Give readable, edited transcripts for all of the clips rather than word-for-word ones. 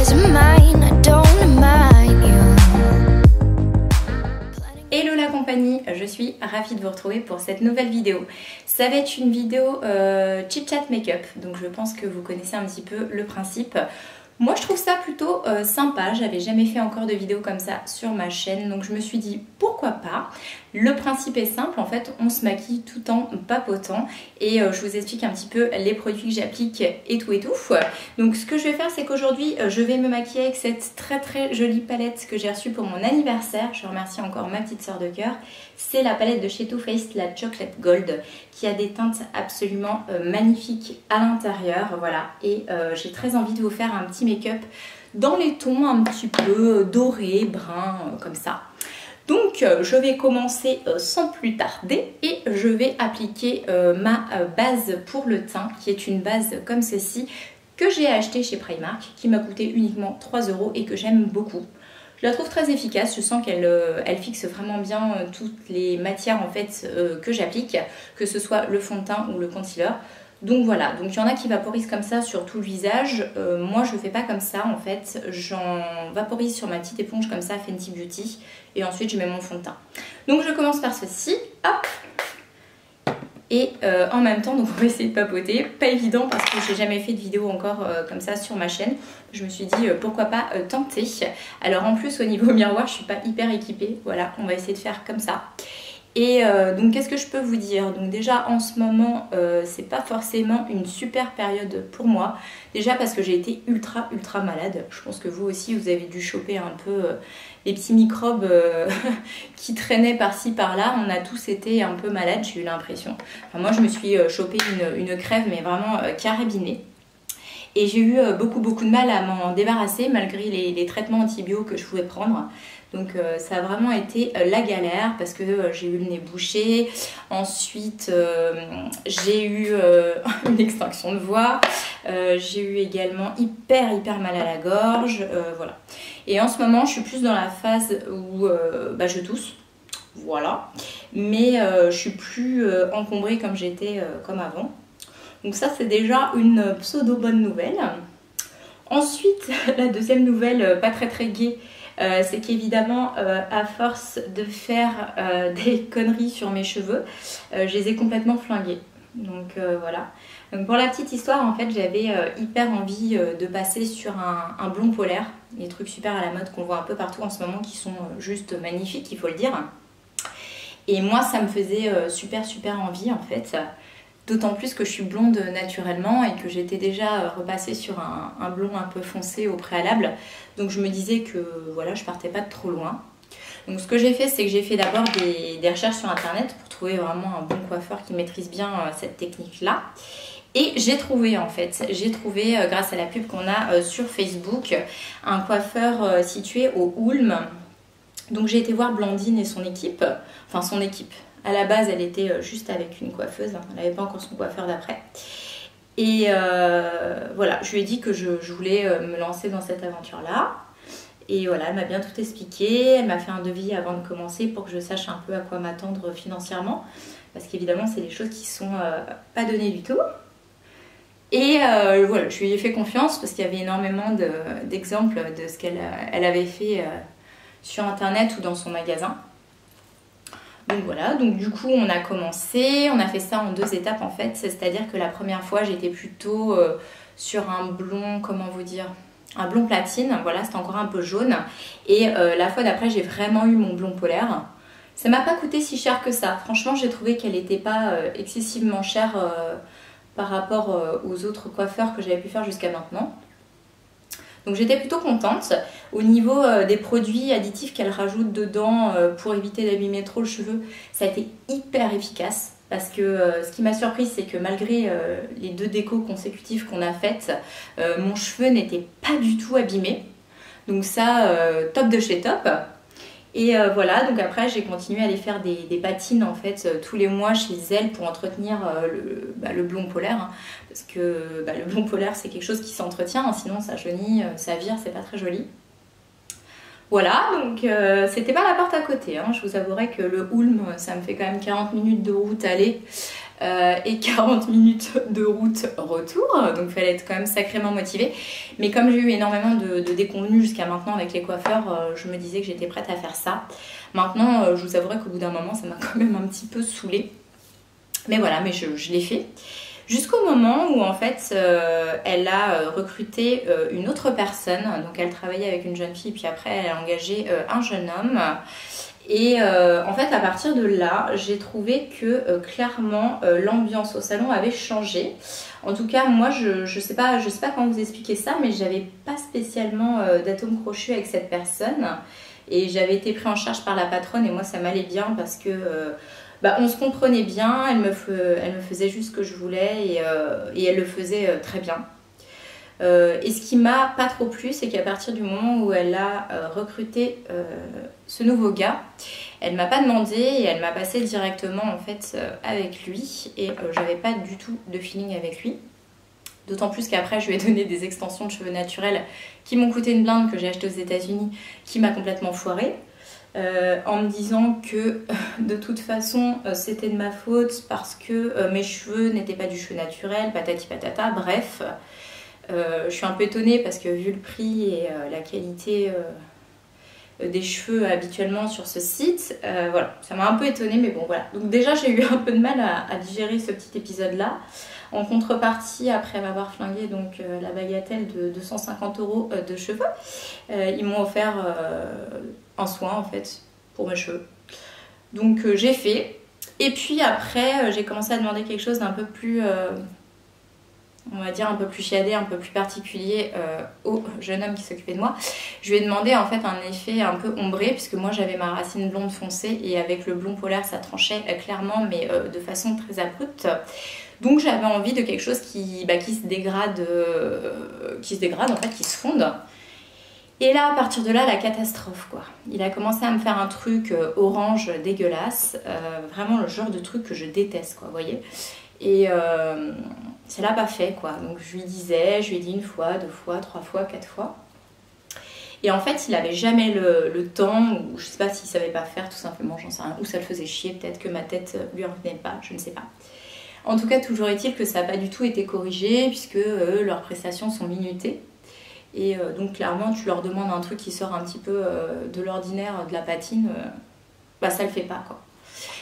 Hello la compagnie, je suis ravie de vous retrouver pour cette nouvelle vidéo. Ça va être une vidéo chit chat make-up, donc je pense que vous connaissez un petit peu le principe. Moi je trouve ça plutôt sympa, j'avais jamais fait encore de vidéo comme ça sur ma chaîne, donc je me suis dit pourquoi pas. Le principe est simple, en fait on se maquille tout en papotant et je vous explique un petit peu les produits que j'applique et tout. Donc ce que je vais faire, c'est qu'aujourd'hui je vais me maquiller avec cette très jolie palette que j'ai reçue pour mon anniversaire. Je remercie encore ma petite soeur de cœur. C'est la palette de chez Too Faced, la Chocolate Gold, qui a des teintes absolument magnifiques à l'intérieur, voilà. Et j'ai très envie de vous faire un petit make-up dans les tons un petit peu dorés, bruns, comme ça. Donc je vais commencer sans plus tarder et je vais appliquer ma base pour le teint, qui est une base comme ceci que j'ai acheté chez Primark, qui m'a coûté uniquement 3 € et que j'aime beaucoup. Je la trouve très efficace, je sens qu'elle elle fixe vraiment bien toutes les matières en fait que j'applique, que ce soit le fond de teint ou le concealer. Donc voilà, donc il y en a qui vaporisent comme ça sur tout le visage, moi je fais pas comme ça en fait, j'en vaporise sur ma petite éponge comme ça, Fenty Beauty, et ensuite je mets mon fond de teint. Donc je commence par ceci, hop. Et en même temps, donc on va essayer de papoter. Pas évident parce que j'ai jamais fait de vidéo encore comme ça sur ma chaîne. Je me suis dit pourquoi pas tenter. Alors en plus au niveau miroir, je suis pas hyper équipée. Voilà, on va essayer de faire comme ça. Et donc qu'est-ce que je peux vous dire? Donc déjà en ce moment c'est pas forcément une super période pour moi. Déjà parce que j'ai été ultra malade. Je pense que vous aussi vous avez dû choper un peu les petits microbes qui traînaient par-ci par-là. On a tous été un peu malades, j'ai eu l'impression. Enfin, moi je me suis chopé une crève mais vraiment carabinée. Et j'ai eu beaucoup de mal à m'en débarrasser malgré les traitements antibiotiques que je pouvais prendre. Donc ça a vraiment été la galère parce que j'ai eu le nez bouché. Ensuite j'ai eu une extinction de voix. J'ai eu également hyper mal à la gorge. Voilà. Et en ce moment je suis plus dans la phase où je tousse. Voilà. Mais je suis plus encombrée comme j'étais comme avant. Donc ça c'est déjà une pseudo bonne nouvelle. Ensuite la deuxième nouvelle pas très gaie, c'est qu'évidemment à force de faire des conneries sur mes cheveux, je les ai complètement flingués. Donc voilà. Donc pour la petite histoire, en fait j'avais hyper envie de passer sur un blond polaire, des trucs super à la mode qu'on voit un peu partout en ce moment qui sont juste magnifiques, il faut le dire. Et moi ça me faisait super envie en fait. D'autant plus que je suis blonde naturellement et que j'étais déjà repassée sur un blond un peu foncé au préalable. Donc je me disais que voilà, je partais pas de trop loin. Donc ce que j'ai fait, c'est que j'ai fait d'abord des recherches sur internet pour trouver vraiment un bon coiffeur qui maîtrise bien cette technique-là. Et j'ai trouvé en fait, grâce à la pub qu'on a sur Facebook, un coiffeur situé au Hulme. Donc j'ai été voir Blandine et son équipe, enfin son équipe. À la base, elle était juste avec une coiffeuse, elle n'avait pas encore son coiffeur d'après. Et voilà, je lui ai dit que je voulais me lancer dans cette aventure-là. Et voilà, elle m'a bien tout expliqué, elle m'a fait un devis avant de commencer pour que je sache un peu à quoi m'attendre financièrement. Parce qu'évidemment, c'est des choses qui sont pas données du tout. Et voilà, je lui ai fait confiance parce qu'il y avait énormément d'exemples de ce qu'elle avait fait sur internet ou dans son magasin. Donc voilà, donc du coup on a commencé, on a fait ça en 2 étapes en fait, c'est-à-dire que la première fois j'étais plutôt sur un blond, comment vous dire, un blond platine, voilà, c'était encore un peu jaune. Et la fois d'après j'ai vraiment eu mon blond polaire. Ça m'a pas coûté si cher que ça, franchement j'ai trouvé qu'elle n'était pas excessivement chère par rapport aux autres coiffeurs que j'avais pu faire jusqu'à maintenant. Donc j'étais plutôt contente. Au niveau des produits additifs qu'elle rajoute dedans pour éviter d'abîmer trop le cheveu, ça a été hyper efficace. Parce que ce qui m'a surprise, c'est que malgré les 2 décos consécutifs qu'on a faites, mon cheveu n'était pas du tout abîmé. Donc ça, top de chez top. Et voilà, donc après j'ai continué à aller faire des patines en fait tous les mois chez elle pour entretenir le blond polaire. Hein, parce que le blond polaire c'est quelque chose qui s'entretient, hein, sinon ça jaunit, ça vire, c'est pas très joli. Voilà, donc c'était pas la porte à côté, hein. Je vous avouerai que le Hulme ça me fait quand même 40 minutes de route aller. et 40 minutes de route retour, donc il fallait être quand même sacrément motivée. Mais comme j'ai eu énormément de déconvenues jusqu'à maintenant avec les coiffeurs, je me disais que j'étais prête à faire ça. Maintenant, je vous avouerai qu'au bout d'un moment, ça m'a quand même un petit peu saoulée. Mais voilà, mais je l'ai fait. Jusqu'au moment où en fait elle a recruté une autre personne, donc elle travaillait avec une jeune fille puis après elle a engagé un jeune homme et en fait à partir de là j'ai trouvé que clairement l'ambiance au salon avait changé. En tout cas moi je sais pas comment vous expliquer ça, mais j'avais pas spécialement d'atome crochu avec cette personne et j'avais été pris en charge par la patronne et moi ça m'allait bien parce que on se comprenait bien, elle me faisait juste ce que je voulais et elle le faisait très bien. Et ce qui m'a pas trop plu, c'est qu'à partir du moment où elle a recruté ce nouveau gars, elle m'a pas demandé et elle m'a passé directement en fait avec lui et j'avais pas du tout de feeling avec lui. D'autant plus qu'après je lui ai donné des extensions de cheveux naturels qui m'ont coûté une blinde que j'ai acheté aux États-Unis, qui m'a complètement foirée. En me disant que de toute façon c'était de ma faute parce que mes cheveux n'étaient pas du cheveu naturel, patati patata, bref. Je suis un peu étonnée parce que vu le prix et la qualité des cheveux habituellement sur ce site, voilà, ça m'a un peu étonnée, mais bon voilà. Donc déjà j'ai eu un peu de mal à digérer ce petit épisode là. En contrepartie, après m'avoir flingué donc, la bagatelle de 250 € de cheveux, ils m'ont offert un soin en fait pour mes cheveux. Donc j'ai fait. Et puis après, j'ai commencé à demander quelque chose d'un peu plus, on va dire un peu plus chiadé, un peu plus particulier au jeune homme qui s'occupait de moi. Je lui ai demandé en fait un effet un peu ombré, puisque moi j'avais ma racine blonde foncée et avec le blond polaire ça tranchait clairement, mais de façon très abrupte. Donc j'avais envie de quelque chose qui se dégrade, en fait, qui se fonde. Et là, à partir de là, la catastrophe quoi. Il a commencé à me faire un truc orange dégueulasse, vraiment le genre de truc que je déteste quoi, vous voyez. Et ça l'a pas fait quoi. Donc je lui ai dit une fois, deux fois, trois fois, quatre fois. Et en fait, il avait jamais le temps, ou je sais pas s'il savait pas faire tout simplement, j'en sais rien, ou ça le faisait chier, peut-être que ma tête lui revenait pas, je ne sais pas. En tout cas, toujours est-il que ça n'a pas du tout été corrigé puisque leurs prestations sont minutées. Et donc clairement, tu leur demandes un truc qui sort un petit peu de l'ordinaire, de la patine, ça le fait pas quoi.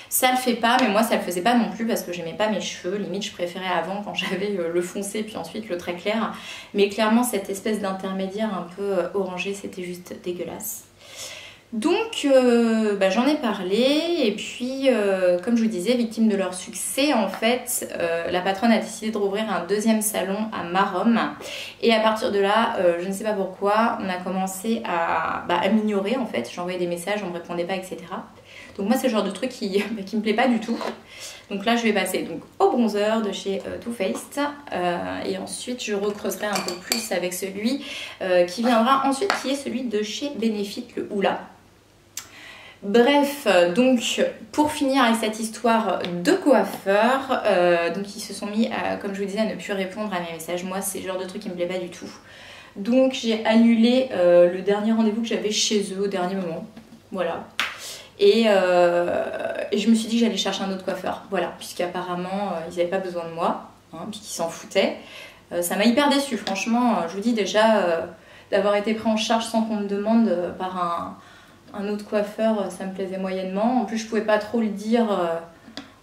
Ça le fait pas, mais moi ça le faisait pas non plus parce que j'aimais pas mes cheveux. Limite, je préférais avant quand j'avais le foncé puis ensuite le très clair. Mais clairement, cette espèce d'intermédiaire un peu orangé, c'était juste dégueulasse. Donc j'en ai parlé et puis comme je vous disais, victime de leur succès en fait, la patronne a décidé de rouvrir un deuxième salon à Maromme et à partir de là, je ne sais pas pourquoi, on a commencé à m'ignorer en fait. J'envoyais des messages, on me répondait pas, etc. Donc moi c'est le genre de truc qui me plaît pas du tout. Donc là je vais passer donc au bronzer de chez Too Faced et ensuite je recreuserai un peu plus avec celui qui viendra ensuite, qui est celui de chez Benefit, le Hoola. Bref, donc pour finir avec cette histoire de coiffeur, donc ils se sont mis à, comme je vous disais, à ne plus répondre à mes messages. Moi c'est le genre de truc qui me plaît pas du tout. Donc j'ai annulé le dernier rendez-vous que j'avais chez eux au dernier moment. Voilà. Et je me suis dit que j'allais chercher un autre coiffeur. Voilà, puisqu'apparemment ils n'avaient pas besoin de moi, hein, puis qu'ils s'en foutaient. Ça m'a hyper déçue, franchement. Je vous dis déjà, d'avoir été pris en charge sans qu'on me demande par un autre coiffeur, ça me plaisait moyennement. En plus, je pouvais pas trop le dire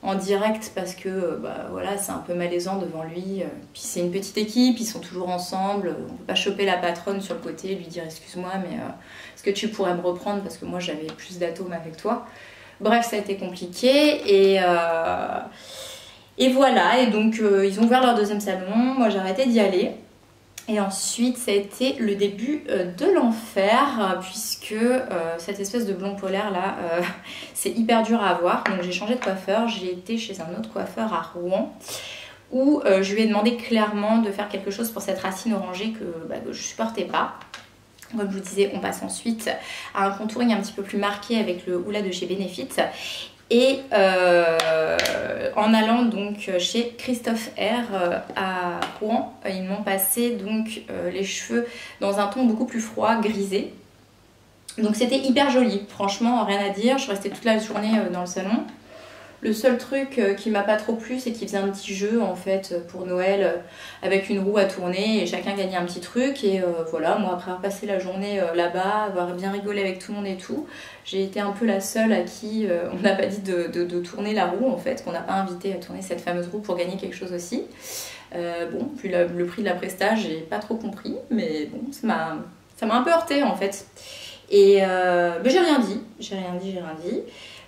en direct parce que voilà, c'est un peu malaisant devant lui. Puis c'est une petite équipe, ils sont toujours ensemble. On peut pas choper la patronne sur le côté et lui dire excuse-moi, mais est-ce que tu pourrais me reprendre parce que moi j'avais plus d'atomes avec toi. Bref, ça a été compliqué et voilà. Et donc ils ont ouvert leur deuxième salon. Moi j'ai arrêté d'y aller. Et ensuite, ça a été le début de l'enfer, puisque cette espèce de blond polaire là, c'est hyper dur à avoir. Donc j'ai changé de coiffeur, j'ai été chez un autre coiffeur à Rouen, où je lui ai demandé clairement de faire quelque chose pour cette racine orangée que je supportais pas. Comme je vous disais, on passe ensuite à un contouring un petit peu plus marqué avec le Hoola de chez Benefit. Et en allant donc chez Christophe R à Rouen, ils m'ont passé donc les cheveux dans un ton beaucoup plus froid, grisé. Donc c'était hyper joli, franchement rien à dire. Je suis restée toute la journée dans le salon. Le seul truc qui m'a pas trop plu, c'est qu'ils faisaient un petit jeu en fait pour Noël avec une roue à tourner et chacun gagnait un petit truc. Et voilà, moi après avoir passé la journée là-bas, avoir bien rigolé avec tout le monde et tout, j'ai été un peu la seule à qui on n'a pas dit de tourner la roue en fait, qu'on n'a pas invité à tourner cette fameuse roue pour gagner quelque chose aussi. Bon, puis le prix de la presta, j'ai pas trop compris, mais bon, ça m'a un peu heurté en fait. Et mais j'ai rien dit.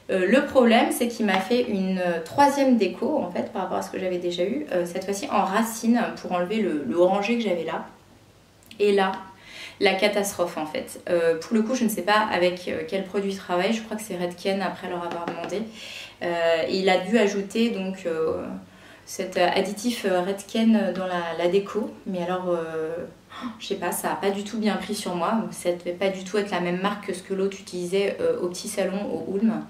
Le problème, c'est qu'il m'a fait une troisième déco en fait par rapport à ce que j'avais déjà eu, cette fois-ci en racine pour enlever le orangé que j'avais là. Et là, la catastrophe en fait. Pour le coup, je ne sais pas avec quel produit il travaille, je crois que c'est Redken après leur avoir demandé. Et il a dû ajouter donc cet additif Redken dans la déco, mais alors je sais pas, ça a pas du tout bien pris sur moi. Ça ne devait pas du tout être la même marque que ce que l'autre utilisait au petit salon au Ulm.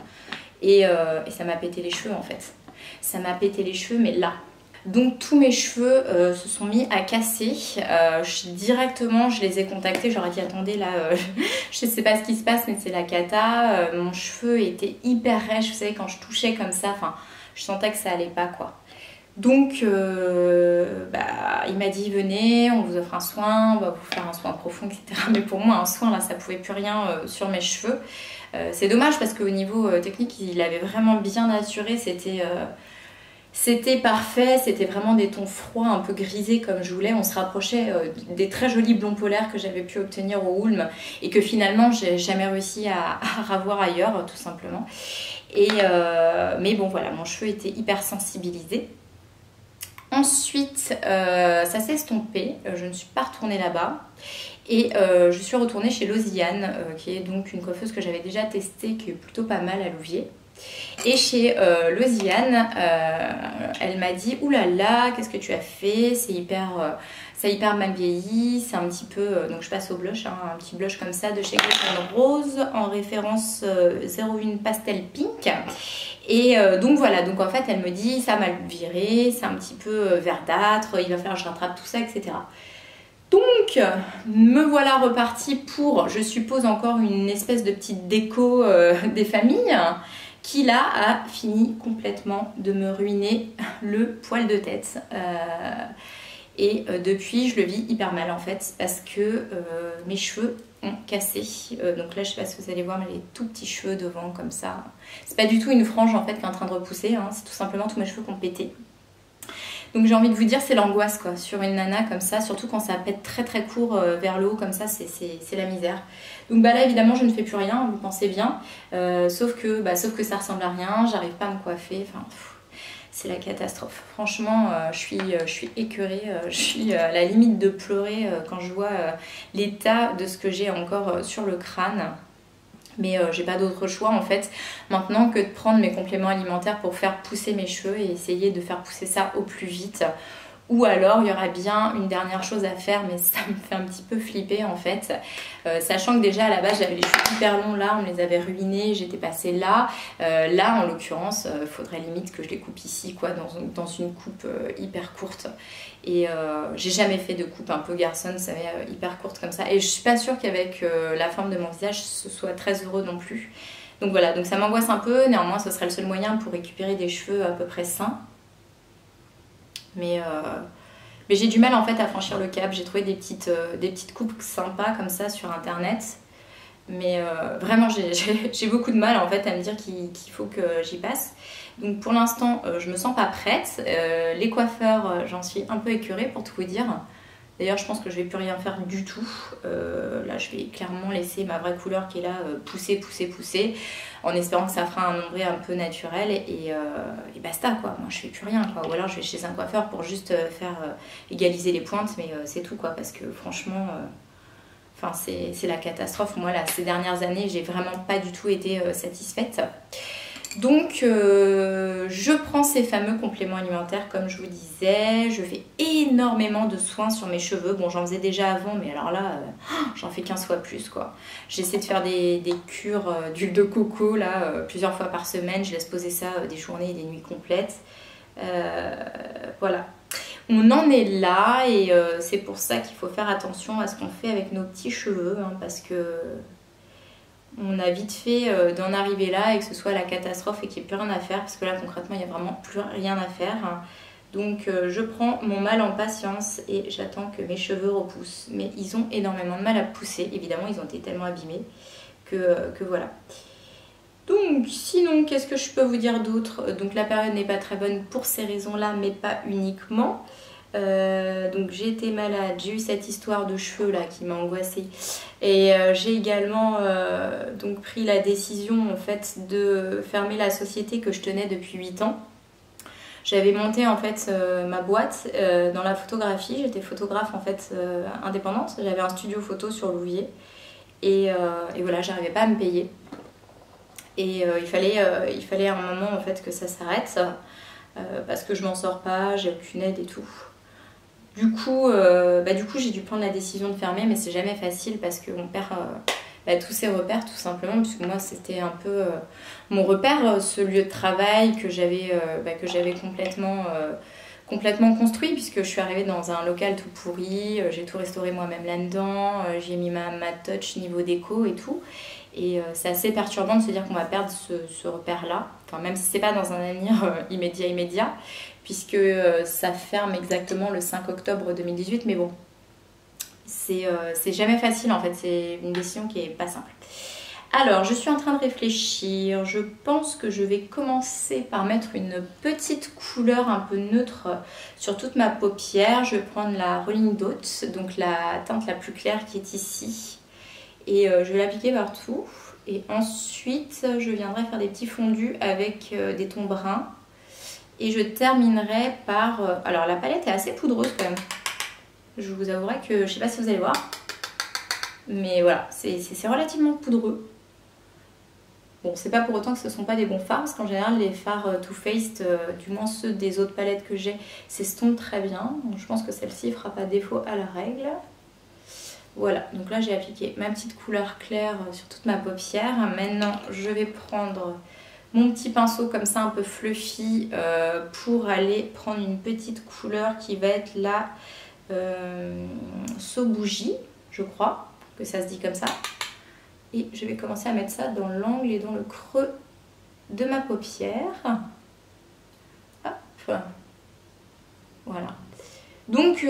Et ça m'a pété les cheveux en fait. Ça m'a pété les cheveux, mais là. Donc tous mes cheveux se sont mis à casser. Directement, je les ai contactés. J'aurais dit attendez là, je sais pas ce qui se passe, mais c'est la cata. Mon cheveu était hyper rêche. Vous savez, quand je touchais comme ça, enfin, je sentais que ça allait pas quoi. Donc, il m'a dit venez, on vous offre un soin, on va vous faire un soin profond, etc. Mais pour moi, un soin là, ça pouvait plus rien sur mes cheveux. C'est dommage parce qu'au niveau technique, il avait vraiment bien assuré. C'était parfait, c'était vraiment des tons froids, un peu grisés comme je voulais. On se rapprochait des très jolis blonds polaires que j'avais pu obtenir au Ulm et que finalement, j'ai jamais réussi à ravoir ailleurs, tout simplement. Mais bon, voilà, mon cheveu était hyper sensibilisé. Ensuite, ça s'est estompé, je ne suis pas retournée là-bas et je suis retournée chez Losiane, qui est donc une coiffeuse que j'avais déjà testée, qui est plutôt pas mal à Louviers. Et chez Losiane, elle m'a dit oulala, qu'est-ce que tu as fait? C'est hyper mal vieilli, c'est un petit peu. Donc je passe au blush, hein, un petit blush comme ça de chez Glitter Rose en référence 01 Pastel Pink. Et donc voilà, donc en fait elle me dit ça m'a viré, c'est un petit peu verdâtre, il va falloir que je rattrape tout ça, etc. Donc me voilà repartie pour, je suppose, encore une espèce de petite déco des familles qui là a fini complètement de me ruiner le poil de tête. Depuis je le vis hyper mal en fait parce que mes cheveux ont cassé. Donc là je sais pas si vous allez voir, mais les tout petits cheveux devant comme ça. C'est pas du tout une frange en fait qui est en train de repousser, hein. C'est tout simplement tous mes cheveux qui ont pété. Donc j'ai envie de vous dire, c'est l'angoisse quoi, sur une nana comme ça, surtout quand ça pète très très court vers le haut comme ça, c'est la misère. Donc là évidemment je ne fais plus rien, vous pensez bien, sauf que ça ressemble à rien, j'arrive pas à me coiffer, enfin c'est la catastrophe. Franchement je suis écœurée, je suis à la limite de pleurer quand je vois l'état de ce que j'ai encore sur le crâne. Mais j'ai pas d'autre choix en fait maintenant que de prendre mes compléments alimentaires pour faire pousser mes cheveux et essayer de faire pousser ça au plus vite. Ou alors il y aura bien une dernière chose à faire, mais ça me fait un petit peu flipper en fait. Sachant que déjà à la base j'avais les cheveux hyper longs là, on me les avait ruinés, j'étais passée là. Là en l'occurrence, il faudrait limite que je les coupe ici quoi, dans une coupe hyper courte. Et j'ai jamais fait de coupe un peu garçonne, vous savez, hyper courte comme ça. Et je suis pas sûre qu'avec la forme de mon visage ce soit très heureux non plus. Donc voilà, donc ça m'angoisse un peu, néanmoins ce serait le seul moyen pour récupérer des cheveux à peu près sains. Mais j'ai du mal en fait à franchir le cap. J'ai trouvé des petites coupes sympas comme ça sur internet. Mais vraiment j'ai beaucoup de mal en fait à me dire qu'il faut que j'y passe. Donc pour l'instant je me sens pas prête. Les coiffeurs j'en suis un peu écœurée pour tout vous dire. D'ailleurs je pense que je vais plus rien faire du tout. Là je vais clairement laisser ma vraie couleur qui est là pousser en espérant que ça fera un ombré un peu naturel et basta quoi. Moi je fais plus rien quoi. Ou alors je vais chez un coiffeur pour juste faire égaliser les pointes, mais c'est tout quoi, parce que franchement c'est la catastrophe. Moi là ces dernières années j'ai vraiment pas du tout été satisfaite. Donc je prends ces fameux compléments alimentaires comme je vous disais, je fais énormément de soins sur mes cheveux. Bon j'en faisais déjà avant mais alors là j'en fais 15 fois plus quoi. J'essaie de faire des cures d'huile de coco là plusieurs fois par semaine, je laisse poser ça des journées et des nuits complètes. Voilà. On en est là et c'est pour ça qu'il faut faire attention à ce qu'on fait avec nos petits cheveux hein, parce que on a vite fait d'en arriver là et que ce soit la catastrophe et qu'il n'y ait plus rien à faire, parce que là concrètement il n'y a vraiment plus rien à faire. Donc je prends mon mal en patience et j'attends que mes cheveux repoussent. Mais ils ont énormément de mal à pousser, évidemment ils ont été tellement abîmés que voilà. Donc sinon qu'est-ce que je peux vous dire d'autre? Donc la période n'est pas très bonne pour ces raisons-là, mais pas uniquement. Donc j'ai été malade, j'ai eu cette histoire de cheveux là qui m'a angoissée et j'ai également donc pris la décision en fait de fermer la société que je tenais depuis 8 ans. J'avais monté en fait ma boîte dans la photographie, j'étais photographe en fait indépendante, j'avais un studio photo sur Louviers et voilà, j'arrivais pas à me payer et il fallait à un moment en fait que ça s'arrête parce que je m'en sors pas, j'ai aucune aide et tout. Du coup, j'ai dû prendre la décision de fermer, mais c'est jamais facile parce qu'on perd tous ses repères tout simplement, puisque moi c'était un peu mon repère, ce lieu de travail que j'avais complètement construit, puisque je suis arrivée dans un local tout pourri, j'ai tout restauré moi-même là-dedans, j'ai mis ma touch niveau déco et tout. Et c'est assez perturbant de se dire qu'on va perdre ce repère-là, enfin, même si c'est pas dans un avenir immédiat, puisque ça ferme exactement le 5 octobre 2018, mais bon, c'est jamais facile en fait, c'est une décision qui est pas simple. Alors, je suis en train de réfléchir, je pense que je vais commencer par mettre une petite couleur un peu neutre sur toute ma paupière. Je vais prendre la Rolling Dot, donc la teinte la plus claire qui est ici. Et je vais l'appliquer partout. Et ensuite, je viendrai faire des petits fondus avec des tons bruns. Et je terminerai par... alors, la palette est assez poudreuse quand même. Je vous avouerai que... je sais pas si vous allez voir. Mais voilà, c'est relativement poudreux. Bon, c'est pas pour autant que ce ne sont pas des bons fards, parce qu'en général, les fards Too Faced, du moins ceux des autres palettes que j'ai, s'estompent très bien. Donc, je pense que celle-ci ne fera pas défaut à la règle. Voilà, donc là j'ai appliqué ma petite couleur claire sur toute ma paupière. Maintenant je vais prendre mon petit pinceau comme ça un peu fluffy pour aller prendre une petite couleur qui va être la So Bougie, je crois que ça se dit comme ça. Et je vais commencer à mettre ça dans l'angle et dans le creux de ma paupière. Hop, voilà. Donc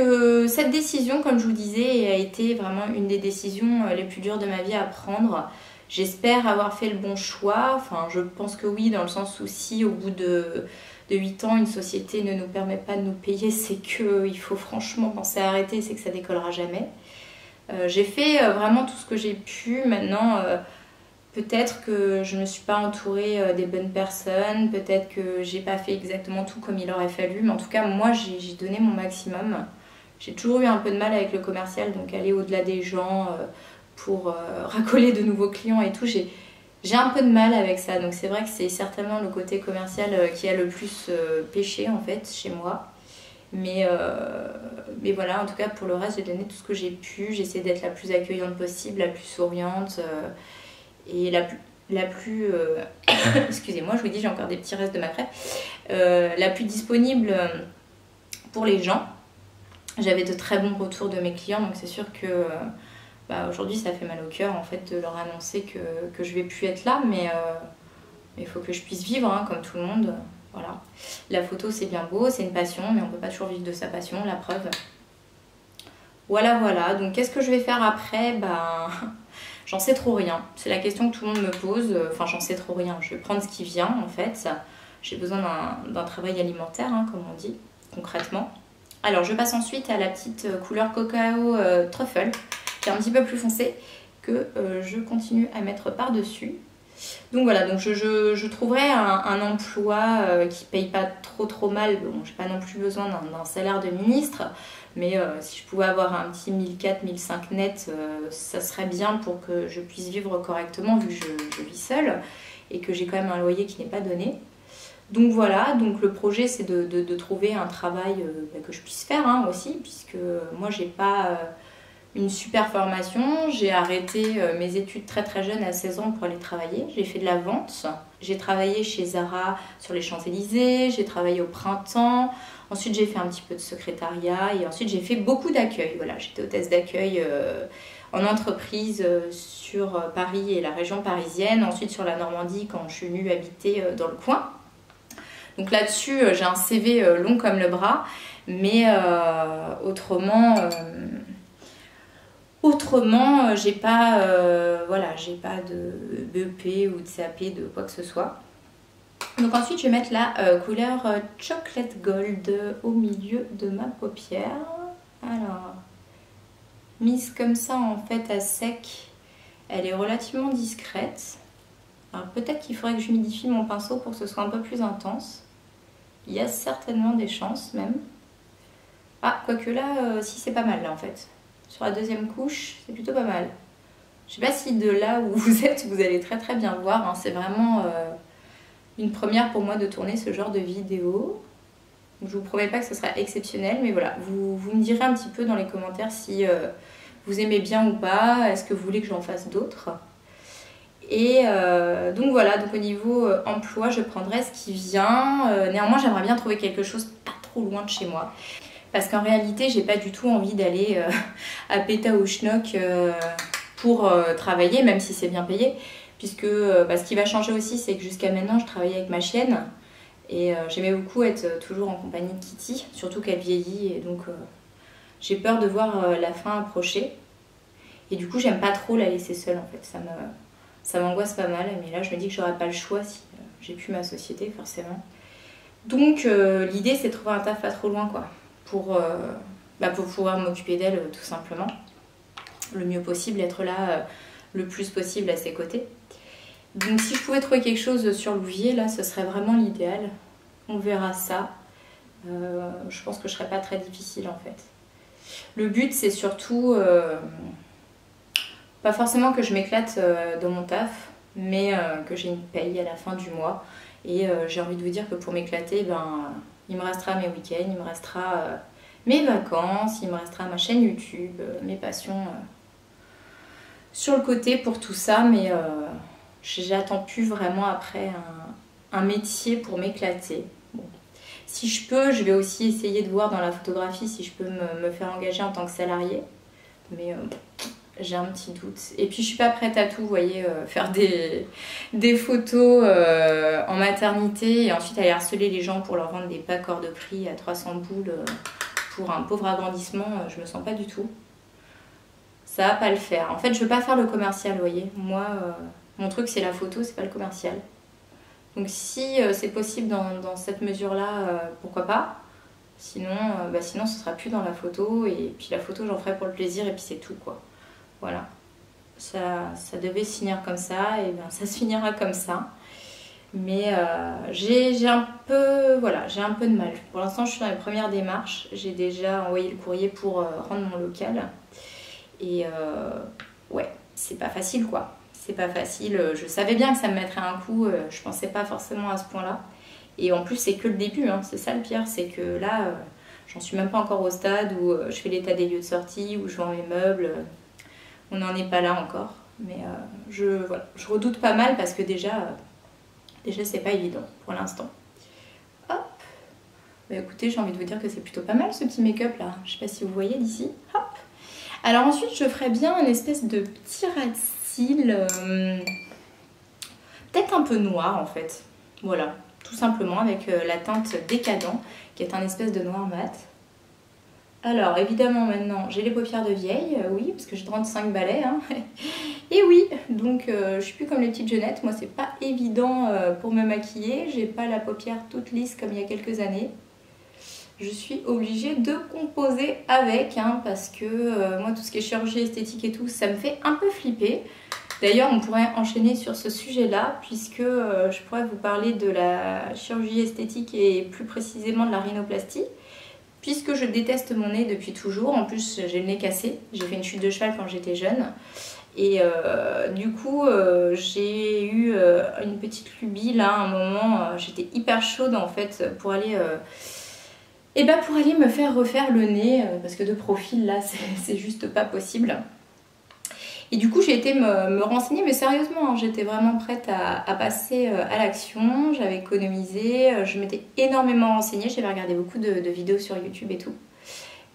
cette décision, comme je vous disais, a été vraiment une des décisions les plus dures de ma vie à prendre. J'espère avoir fait le bon choix. Enfin, je pense que oui, dans le sens où si au bout de 8 ans, une société ne nous permet pas de nous payer, c'est qu'il faut franchement penser à arrêter, c'est que ça décollera jamais. J'ai fait vraiment tout ce que j'ai pu. Maintenant, peut-être que je ne me suis pas entourée des bonnes personnes, peut-être que j'ai pas fait exactement tout comme il aurait fallu, mais en tout cas moi j'ai donné mon maximum. J'ai toujours eu un peu de mal avec le commercial, donc aller au-delà des gens pour racoler de nouveaux clients et tout, j'ai un peu de mal avec ça. Donc c'est vrai que c'est certainement le côté commercial qui a le plus péché en fait chez moi. Mais voilà, en tout cas pour le reste j'ai donné tout ce que j'ai pu, j'ai essayé d'être la plus accueillante possible, la plus souriante. Et la plus excusez-moi, je vous dis, j'ai encore des petits restes de ma crêpe, la plus disponible pour les gens. J'avais de très bons retours de mes clients, donc c'est sûr que aujourd'hui ça fait mal au cœur en fait de leur annoncer que je vais plus être là, mais il faut que je puisse vivre hein, comme tout le monde. Voilà. La photo c'est bien beau, c'est une passion, mais on peut pas toujours vivre de sa passion, la preuve. Voilà, donc qu'est-ce que je vais faire après? J'en sais trop rien. C'est la question que tout le monde me pose. Enfin, j'en sais trop rien. Je vais prendre ce qui vient, en fait. J'ai besoin d'un travail alimentaire, hein, comme on dit, concrètement. Alors, je passe ensuite à la petite couleur cacao truffle, qui est un petit peu plus foncée, que je continue à mettre par-dessus. Donc voilà, donc je trouverai un emploi qui paye pas trop mal. Bon, j'ai pas non plus besoin d'un salaire de ministre. Mais si je pouvais avoir un petit 1400, 1500 net, ça serait bien pour que je puisse vivre correctement vu que je vis seule et que j'ai quand même un loyer qui n'est pas donné. Donc voilà, donc le projet c'est de trouver un travail que je puisse faire hein, aussi, puisque moi j'ai pas une super formation. J'ai arrêté mes études très très jeune, à 16 ans, pour aller travailler. J'ai fait de la vente. J'ai travaillé chez Zara sur les Champs-Élysées. J'ai travaillé au printemps. Ensuite, j'ai fait un petit peu de secrétariat. Et ensuite, j'ai fait beaucoup d'accueil. Voilà, j'étais hôtesse d'accueil en entreprise sur Paris et la région parisienne. Ensuite, sur la Normandie, quand je suis venue habiter dans le coin. Donc là-dessus, j'ai un CV long comme le bras. Mais autrement... j'ai pas, voilà, j'ai pas de BEP ou de CAP de quoi que ce soit. Donc ensuite, je vais mettre la couleur Chocolate Gold au milieu de ma paupière. Alors, mise comme ça en fait à sec, elle est relativement discrète. Alors peut-être qu'il faudrait que j'humidifie mon pinceau pour que ce soit un peu plus intense. Il y a certainement des chances même. Ah, quoique là, si c'est pas mal là en fait. Sur la deuxième couche, c'est plutôt pas mal. Je sais pas si de là où vous êtes, vous allez très très bien voir. Hein. C'est vraiment une première pour moi de tourner ce genre de vidéo. Je vous promets pas que ce sera exceptionnel, mais voilà. Vous me direz un petit peu dans les commentaires si vous aimez bien ou pas. Est-ce que vous voulez que j'en fasse d'autres? Et donc voilà, donc au niveau emploi, je prendrai ce qui vient. Néanmoins, j'aimerais bien trouver quelque chose pas trop loin de chez moi. Parce qu'en réalité, j'ai pas du tout envie d'aller à Péta ou Schnock pour travailler, même si c'est bien payé. Puisque ce qui va changer aussi, c'est que jusqu'à maintenant, je travaillais avec ma chienne. Et j'aimais beaucoup être toujours en compagnie de Kitty, surtout qu'elle vieillit. Et donc, j'ai peur de voir la fin approcher. Et du coup, j'aime pas trop la laisser seule, en fait. Ça m'angoisse pas mal. Mais là, je me dis que j'aurais pas le choix si j'ai plus ma société, forcément. Donc, l'idée, c'est de trouver un taf pas trop loin, quoi. Pour pouvoir m'occuper d'elle tout simplement le mieux possible, être là le plus possible à ses côtés. Donc si je pouvais trouver quelque chose sur Louviers, là ce serait vraiment l'idéal. On verra ça. Je pense que je serais pas très difficile en fait. Le but c'est surtout pas forcément que je m'éclate dans mon taf, mais que j'ai une paye à la fin du mois. Et j'ai envie de vous dire que pour m'éclater, il me restera mes week-ends, il me restera mes vacances, il me restera ma chaîne YouTube, mes passions sur le côté pour tout ça. Mais j'attends plus vraiment après un métier pour m'éclater. Bon. Si je peux, je vais aussi essayer de voir dans la photographie si je peux me faire engager en tant que salariée. Mais j'ai un petit doute. Et puis je suis pas prête à tout, vous voyez, faire des photos en maternité et ensuite aller harceler les gens pour leur vendre des packs hors de prix à 300 boules pour un pauvre agrandissement. Je me sens pas du tout. Ça va pas le faire. En fait, je veux pas faire le commercial, vous voyez. Moi, mon truc c'est la photo, c'est pas le commercial. Donc si c'est possible dans cette mesure-là, pourquoi pas. Sinon, sinon ce sera plus dans la photo. Et puis la photo, j'en ferai pour le plaisir et puis c'est tout, quoi. Voilà, ça devait se finir comme ça, et bien ça se finira comme ça. Mais j'ai un peu de mal. Pour l'instant, je suis dans les premières démarches. J'ai déjà envoyé le courrier pour rendre mon local. Et ouais, c'est pas facile quoi. C'est pas facile. Je savais bien que ça me mettrait un coup. Je pensais pas forcément à ce point-là. Et en plus, c'est que le début. Hein. C'est ça le pire, c'est que là, j'en suis même pas encore au stade où je fais l'état des lieux de sortie, où je vends mes meubles. On n'en est pas là encore, mais je redoute pas mal parce que déjà c'est pas évident pour l'instant. Hop, écoutez, j'ai envie de vous dire que c'est plutôt pas mal ce petit make-up là. Je sais pas si vous voyez d'ici. Hop. Alors ensuite, je ferai bien une espèce de petit ras de cils, peut-être un peu noir en fait. Voilà, tout simplement avec la teinte Décadent, qui est un espèce de noir mat. Alors évidemment maintenant j'ai les paupières de vieille, oui, parce que j'ai 35 balais, hein. Et oui, donc je suis plus comme les petites jeunettes, moi c'est pas évident pour me maquiller, j'ai pas la paupière toute lisse comme il y a quelques années. Je suis obligée de composer avec, hein, parce que moi tout ce qui est chirurgie esthétique et tout, ça me fait un peu flipper. D'ailleurs on pourrait enchaîner sur ce sujet là, puisque je pourrais vous parler de la chirurgie esthétique et plus précisément de la rhinoplastie. Puisque je déteste mon nez depuis toujours, en plus j'ai le nez cassé, j'ai fait une chute de cheval quand j'étais jeune. Et du coup j'ai eu une petite lubie là, à un moment, j'étais hyper chaude en fait pour aller Et bah pour aller me faire refaire le nez, parce que de profil là c'est juste pas possible. Et du coup j'ai été me renseigner, mais sérieusement, hein, j'étais vraiment prête à passer à l'action, j'avais économisé, je m'étais énormément renseignée, j'avais regardé beaucoup de vidéos sur YouTube et tout.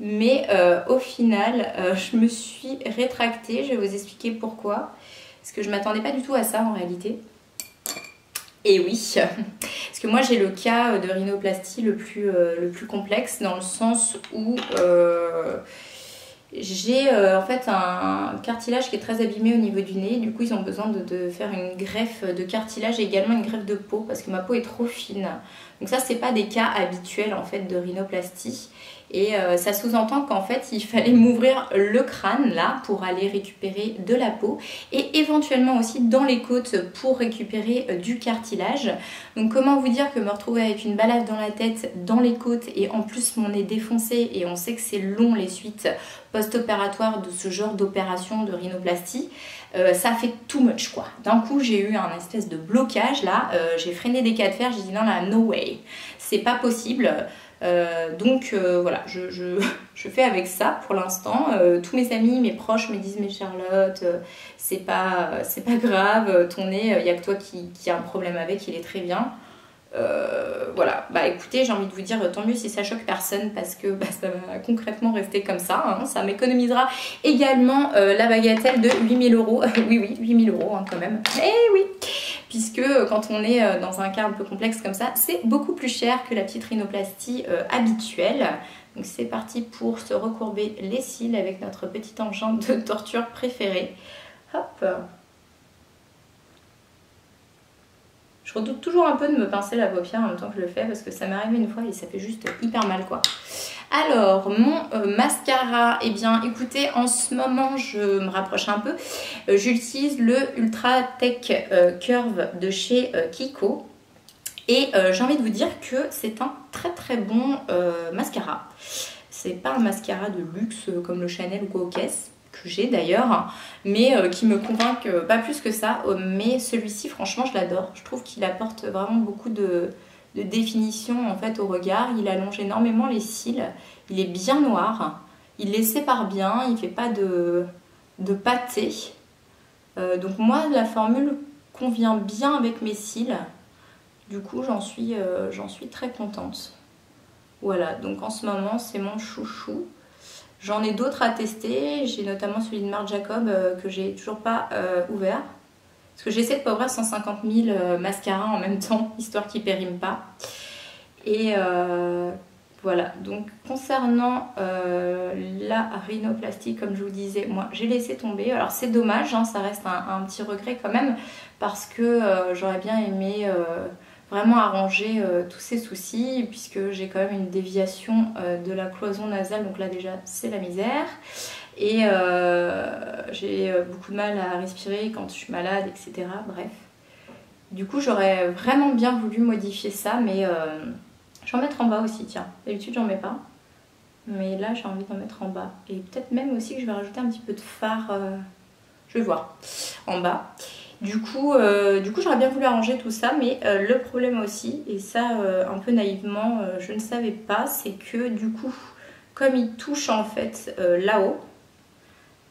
Mais au final, je me suis rétractée, je vais vous expliquer pourquoi. Parce que je m'attendais pas du tout à ça en réalité. Et oui, parce que moi j'ai le cas de rhinoplastie le plus complexe, dans le sens où j'ai en fait un cartilage qui est très abîmé au niveau du nez. Du coup ils ont besoin de faire une greffe de cartilage et également une greffe de peau, parce que ma peau est trop fine. Donc ça c'est pas des cas habituels en fait de rhinoplastie. Et ça sous-entend qu'en fait il fallait m'ouvrir le crâne là pour aller récupérer de la peau, et éventuellement aussi dans les côtes pour récupérer du cartilage. Donc comment vous dire que me retrouver avec une balafre dans la tête, dans les côtes, et en plus mon nez défoncé, et on sait que c'est long les suites post-opératoires de ce genre d'opération de rhinoplastie, ça fait too much quoi. D'un coup j'ai eu un espèce de blocage là, j'ai freiné des cas de fer, j'ai dit non là, no way, c'est pas possible. Donc voilà, je fais avec ça pour l'instant. Tous mes amis, mes proches me disent mais Charlotte, c'est pas grave, ton nez, il n'y a que toi qui a un problème avec, il est très bien. Voilà, bah écoutez, j'ai envie de vous dire tant mieux si ça choque personne, parce que bah, ça va concrètement rester comme ça, hein. Ça m'économisera également la bagatelle de 8 000 €. Oui, 8 000 € hein, quand même. Mais oui, puisque quand on est dans un cas un peu complexe comme ça, c'est beaucoup plus cher que la petite rhinoplastie habituelle. Donc c'est parti pour se recourber les cils avec notre petit engin de torture préféré. Hop. Je redoute toujours un peu de me pincer la paupière en même temps que je le fais, parce que ça m'est arrivé une fois et ça fait juste hyper mal quoi. Alors mon mascara, eh bien écoutez, en ce moment je me rapproche un peu, j'utilise le Ultra Tech Curve de chez Kiko, et j'ai envie de vous dire que c'est un très bon mascara. C'est pas un mascara de luxe comme le Chanel ou Go-Caisse, que j'ai d'ailleurs, mais qui me convainc pas plus que ça. Mais celui-ci franchement je l'adore, je trouve qu'il apporte vraiment beaucoup de définition en fait au regard. Il allonge énormément les cils, il est bien noir, il les sépare bien, il fait pas de pâté, donc moi la formule convient bien avec mes cils, du coup j'en suis très contente. Voilà, donc en ce moment c'est mon chouchou. J'en ai d'autres à tester, j'ai notamment celui de Marc Jacob que j'ai toujours pas ouvert. Parce que j'essaie de pas ouvrir 150 000 mascaras en même temps, histoire qu'ils périment pas. Et voilà, donc concernant la rhinoplastie, comme je vous disais, moi j'ai laissé tomber. Alors c'est dommage, hein, ça reste un petit regret quand même, parce que j'aurais bien aimé vraiment arranger tous ces soucis, puisque j'ai quand même une déviation de la cloison nasale, donc là déjà c'est la misère. Et j'ai beaucoup de mal à respirer quand je suis malade, etc. Bref. Du coup j'aurais vraiment bien voulu modifier ça, mais je vais en mettre en bas aussi, tiens. D'habitude j'en mets pas, mais là j'ai envie d'en mettre en bas. Et peut-être même aussi que je vais rajouter un petit peu de fard, je vais voir, en bas. Du coup j'aurais bien voulu arranger tout ça, mais le problème aussi, et ça un peu naïvement je ne savais pas, c'est que du coup comme il touche en fait là-haut,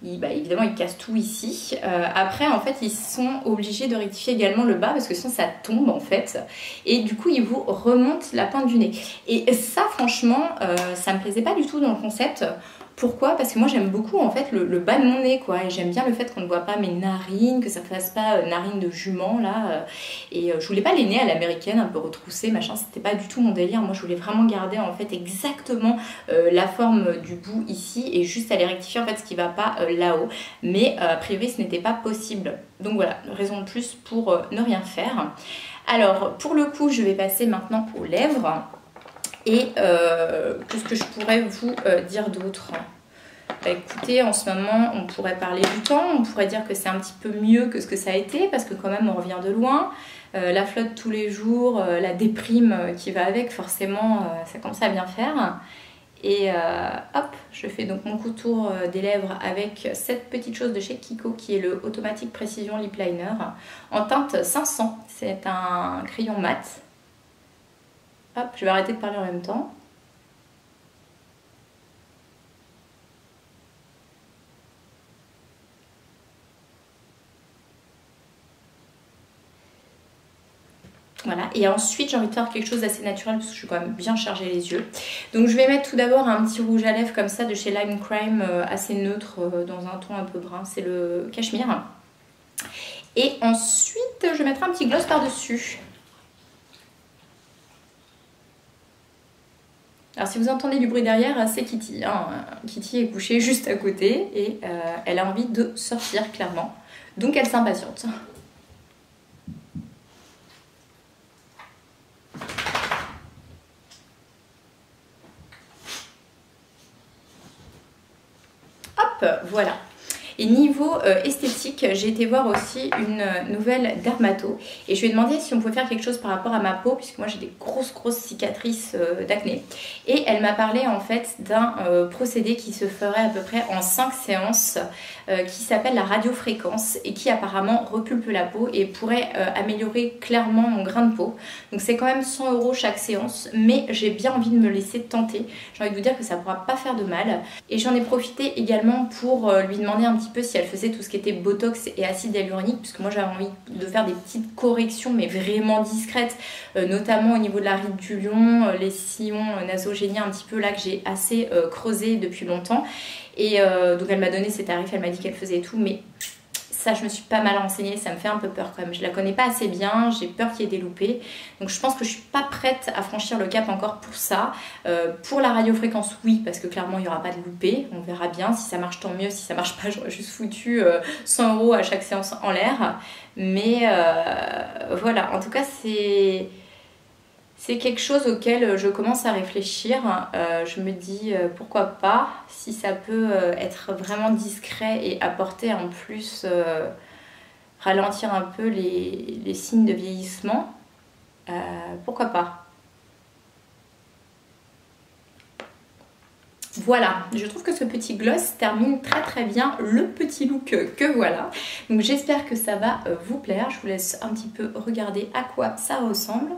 évidemment ils cassent tout ici. Après en fait ils sont obligés de rectifier également le bas, parce que sinon ça tombe en fait, et du coup ils vous remontent la pointe du nez. Et ça franchement ça me plaisait pas du tout dans le concept. Pourquoi? Parce que moi j'aime beaucoup en fait le bas de mon nez quoi, et j'aime bien le fait qu'on ne voit pas mes narines, que ça fasse pas narines de jument là, et je voulais pas les nez à l'américaine un peu retroussés machin, c'était pas du tout mon délire. Moi je voulais vraiment garder en fait exactement la forme du bout ici, et juste aller rectifier en fait ce qui va pas là-haut, mais a priori ce n'était pas possible. Donc voilà, raison de plus pour ne rien faire. Alors pour le coup je vais passer maintenant aux lèvres. Et qu'est-ce que je pourrais vous dire d'autre? Bah, écoutez, en ce moment, on pourrait parler du temps, on pourrait dire que c'est un petit peu mieux que ce que ça a été, parce que quand même, on revient de loin. La flotte tous les jours, la déprime qui va avec, forcément, ça commence à bien faire. Et hop, je fais donc mon contour des lèvres avec cette petite chose de chez Kiko, qui est le Automatic Precision Lip Liner, en teinte 500. C'est un crayon mat. Hop, je vais arrêter de parler en même temps. Voilà, et ensuite j'ai envie de faire quelque chose d'assez naturel parce que je suis quand même bien chargée les yeux. Donc je vais mettre tout d'abord un petit rouge à lèvres comme ça de chez Lime Crime, assez neutre, dans un ton un peu brun, c'est le Cachemire. Et ensuite je mettrai un petit gloss par-dessus. Alors si vous entendez du bruit derrière, c'est Kitty. Hein. Kitty est couchée juste à côté et elle a envie de sortir clairement. Donc elle s'impatiente. Voilà. Et niveau esthétique, j'ai été voir aussi une nouvelle dermato et je lui ai demandé si on pouvait faire quelque chose par rapport à ma peau puisque moi j'ai des grosses cicatrices d'acné et elle m'a parlé en fait d'un procédé qui se ferait à peu près en 5 séances qui s'appelle la radiofréquence et qui apparemment repulpe la peau et pourrait améliorer clairement mon grain de peau. Donc c'est quand même 100 € chaque séance, mais j'ai bien envie de me laisser tenter. J'ai envie de vous dire que ça pourra pas faire de mal et j'en ai profité également pour lui demander un petit peu si elle faisait tout ce qui était botox et acide hyaluronique puisque moi j'avais envie de faire des petites corrections mais vraiment discrètes, notamment au niveau de la ride du lion, les sillons nasogéniens un petit peu là que j'ai assez creusé depuis longtemps et donc elle m'a donné ses tarifs, elle m'a dit qu'elle faisait tout mais ça je me suis pas mal renseignée, ça me fait un peu peur quand même, je la connais pas assez bien, j'ai peur qu'il y ait des loupés, donc je pense que je suis pas prête à franchir le cap encore pour ça. Pour la radiofréquence oui, parce que clairement il n'y aura pas de loupés, on verra bien, si ça marche tant mieux, si ça marche pas j'aurais juste foutu 100 € à chaque séance en l'air, mais voilà, en tout cas c'est quelque chose auquel je commence à réfléchir. Je me dis pourquoi pas, si ça peut être vraiment discret et apporter en plus, ralentir un peu les signes de vieillissement. Pourquoi pas. Voilà, je trouve que ce petit gloss termine très bien le petit look que voilà. Donc j'espère que ça va vous plaire. Je vous laisse un petit peu regarder à quoi ça ressemble.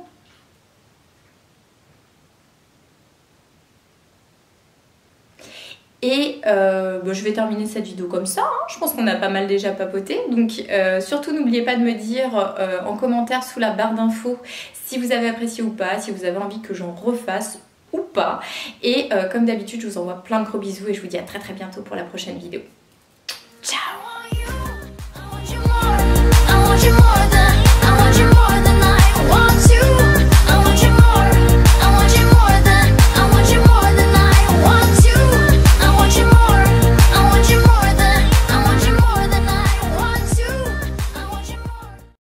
Et je vais terminer cette vidéo comme ça, hein. Je pense qu'on a pas mal déjà papoté. Donc surtout n'oubliez pas de me dire en commentaire sous la barre d'infos si vous avez apprécié ou pas, si vous avez envie que j'en refasse ou pas. Et comme d'habitude je vous envoie plein de gros bisous et je vous dis à très bientôt pour la prochaine vidéo.